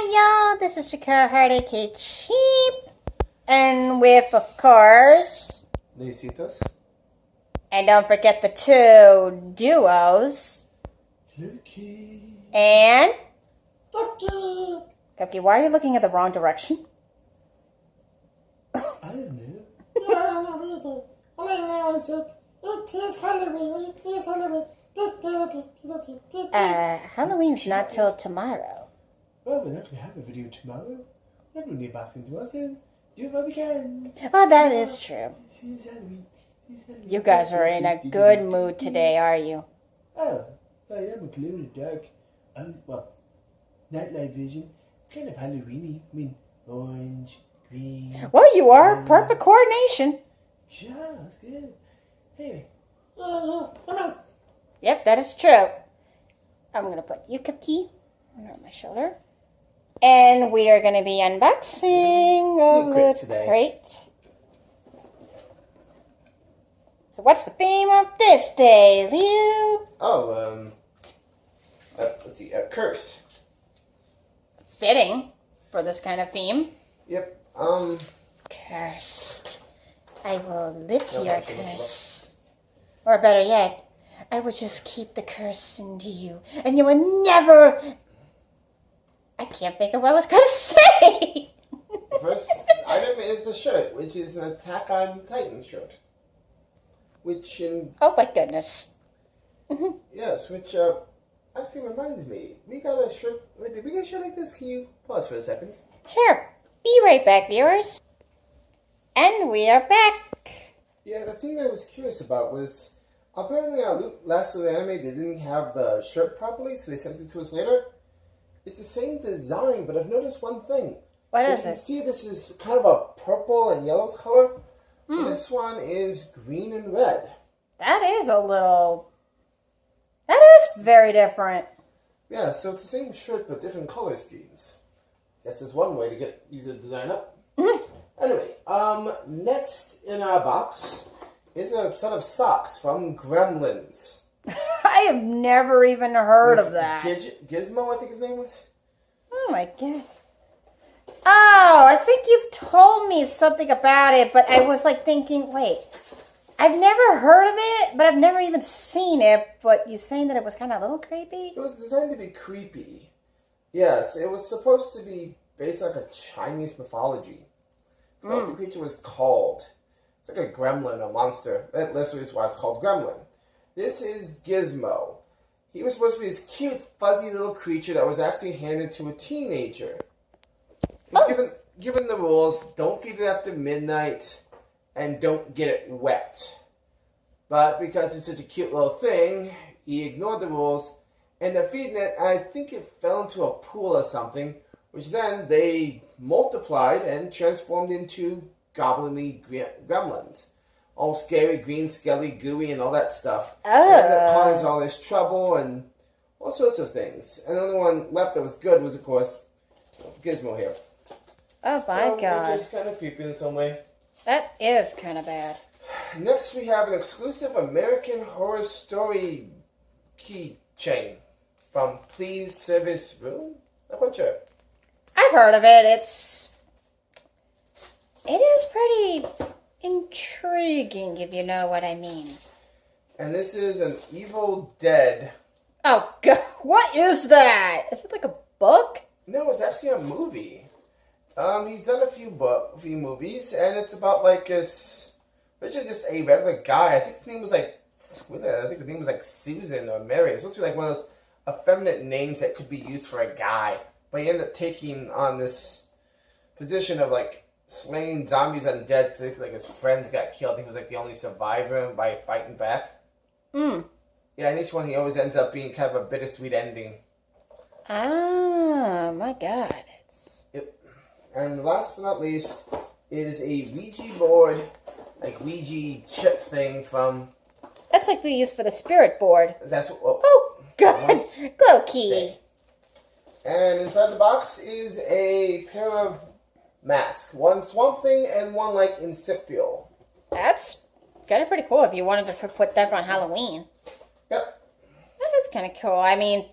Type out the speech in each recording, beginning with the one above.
Hi, y'all. This is Shakira Heartache Cheap. And with, of course... Leucetios. And don't forget the two duos. Cupki. And... Glowki. Cupcake, why are you looking at the wrong direction? I don't know. Yeah, I don't know either. All I know is it is Halloween. It is Halloween. Halloween's not till tomorrow. Well, we're not going to have a video tomorrow. We're going to get back into us and do what we can. Well, that is true. This is Halloween. You guys are in a good mood today, are you? Oh, I am a glow in the dark. Well, nightlight vision. Kind of Halloween-y. I mean, orange, green. Well, you are. Perfect coordination. Yeah, that's good. Hey. Come on. Yep, that is true. I'm going to put you, Cupcake, on my shoulder. And we are going to be unboxing a Loot today. crate. So what's the theme of this day, Liu? Oh, let's see, cursed. Fitting for this kind of theme. Yep, Cursed. I will lift your curse. Or better yet, I will just keep the curse into you. And you will never... I can't think of what I was going to say. First item is the shirt, which is an Attack on Titan shirt. Which Oh my goodness. yes, which actually reminds me, we got a shirt. Wait, did we get a shirt like this? Can you pause for a second? Sure. Be right back, viewers. And we are back. Yeah, the thing I was curious about was apparently our last Loot anime they didn't have the shirt properly, so they sent it to us later. It's the same design, but I've noticed one thing. What As is you can it? see, this is kind of a purple and yellow color. This one is green and red. That is a little... That is very different. Yeah, so it's the same shirt but different color schemes. Guess there's one way to get user design up. Anyway, next in our box is a set of socks from Gremlins. I have never even heard of that. Gizmo, I think his name was. Oh my god. Oh, I think you've told me something about it, but I was like thinking, wait, I've never heard of it, but I've never even seen it, but you're saying that it was kind of a little creepy? It was designed to be creepy. Yes, it was supposed to be based on like a Chinese mythology. What the creature was called. It's like a gremlin, a monster. That literally is why it's called Gremlin. This is Gizmo. He was supposed to be this cute, fuzzy little creature that was actually handed to a teenager. He was given the rules, don't feed it after midnight, and don't get it wet. But because it's such a cute little thing, he ignored the rules, ended up feeding it, and I think it fell into a pool or something, which then they multiplied and transformed into goblin-y gremlins. All scary, green, skelly, gooey, and all that stuff. That caused all this trouble and all sorts of things. And the only one left that was good was, of course, Gizmo here. Oh my god. Which is kind of creepy in its own way. That is kind of bad. Next, we have an exclusive American Horror Story keychain from Please Service Room. I'm not sure. I've heard of it. It is pretty intriguing, if you know what I mean. And this is an Evil Dead. Oh god, what is that? Is it like a book? No, it's actually a movie. He's done a few movies, and it's about like this. Richard, just a regular guy. I think his name was like Susan or Mary. It's supposed to be like one of those effeminate names that could be used for a guy, but he ended up taking on this position of like slaying zombies undead because like his friends got killed. I think he was like the only survivor by fighting back. Yeah, and each one he always ends up being kind of a bittersweet ending. Oh my god. Yep. And last but not least is a Ouija board, like Ouija chip thing from... That's like we use for the spirit board. That's what... Oh god. Glowki. And inside the box is a pair of masks. One Swamp Thing and one like Insectial. That's kind of pretty cool if you wanted to put that on Halloween. Yep. That is kind of cool. I mean,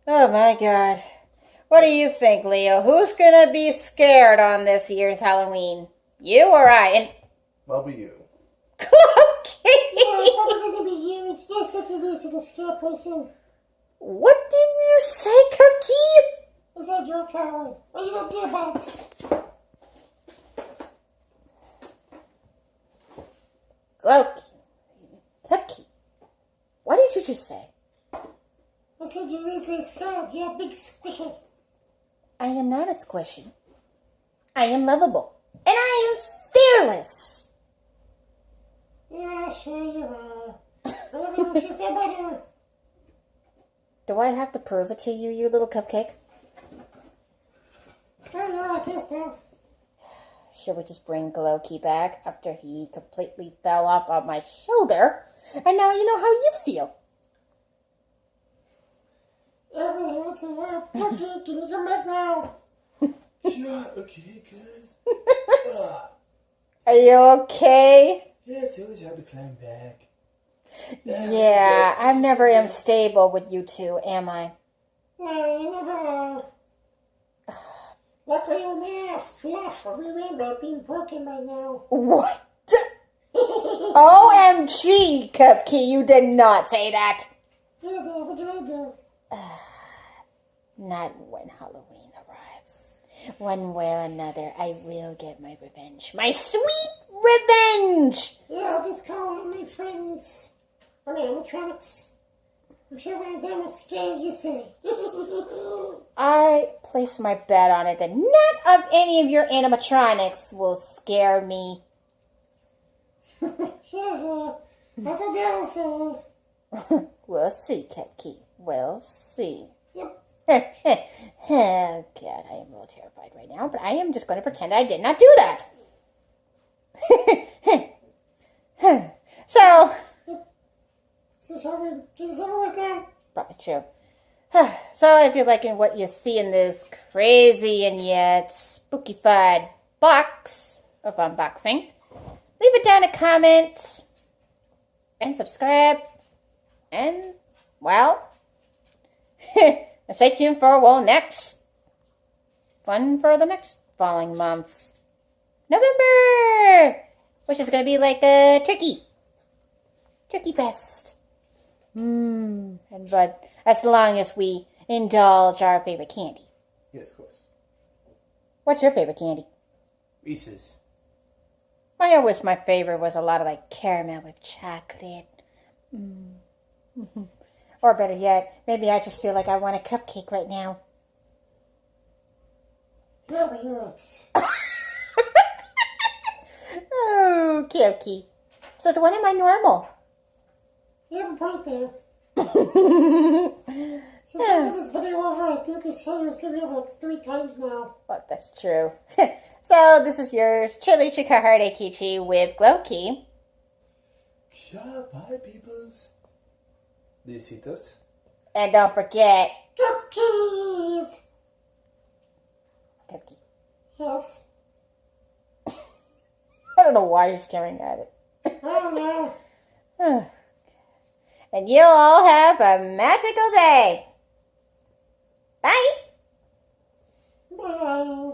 oh my god. What do you think, Leo? Who's gonna be scared on this year's Halloween? You or I? And Probably you. Cupcake! Yeah, it's probably gonna be you. It's not such a easy to scare person. What did you say, Cupcake? I said you're a coward. What are you gonna do about it? Glowki. Cupcake. What did you just say? I said you're easily scared. You're a big squishy. I am not a squishy. I am lovable. And I am fearless. Yeah, sure you are. Whatever makes you feel better. Do I have to prove it to you, you little cupcake? Oh, yeah, I guess so. Should we just bring Glowki back after he completely fell off on my shoulder? And now you know how you feel. Everyone wants to have cupcake. Can you come back now? Yeah, okay, guys. Are you okay? Yeah, it's always hard to climb back. Yeah, I never am stable with you two, am I? No, you never are. Luckily, we're made of fluff. Remember, being broken by now. What? OMG, Cupkey, you did not say that. Yeah, Dad, what did I do? Not when Halloween arrives. One way or another, I will get my revenge. My sweet revenge! Yeah, I'll just call on my friends. On animatronics. I'm sure one of them will scare you silly. I place my bet on it that none of any of your animatronics will scare me. Sure. That's what they'll say. We'll see, Cupkey. We'll see. Yep. Oh, God, I am a little terrified right now, but I am just going to pretend I did not do that. So, So shall we get this over with now? probably true. So, if you're liking what you see in this crazy and yet spooky-fied box of unboxing, leave it down a comment and subscribe. And, well, and stay tuned for, next fun for the next following month, November, which is going to be like a turkey fest. But as long as we indulge our favorite candy. Yes, of course. What's your favorite candy? Reese's. I always my favorite was a lot of like caramel with chocolate. Or better yet, maybe I just feel like I want a cupcake right now. Yeah, we hear it. Oh, Cupcake. So when am I normal? You have a point there. Since I get this video over, I think this is going to be over like 3 times now. Well, that's true. So this is yours, truly Chikaharte Kichi with Glowki. Yeah, bye, peoples. Leucetios. And don't forget, Cupcakes! Cupcake. Yes. I don't know why you're staring at it. I don't know. And you'll all have a magical day. Bye. Bye.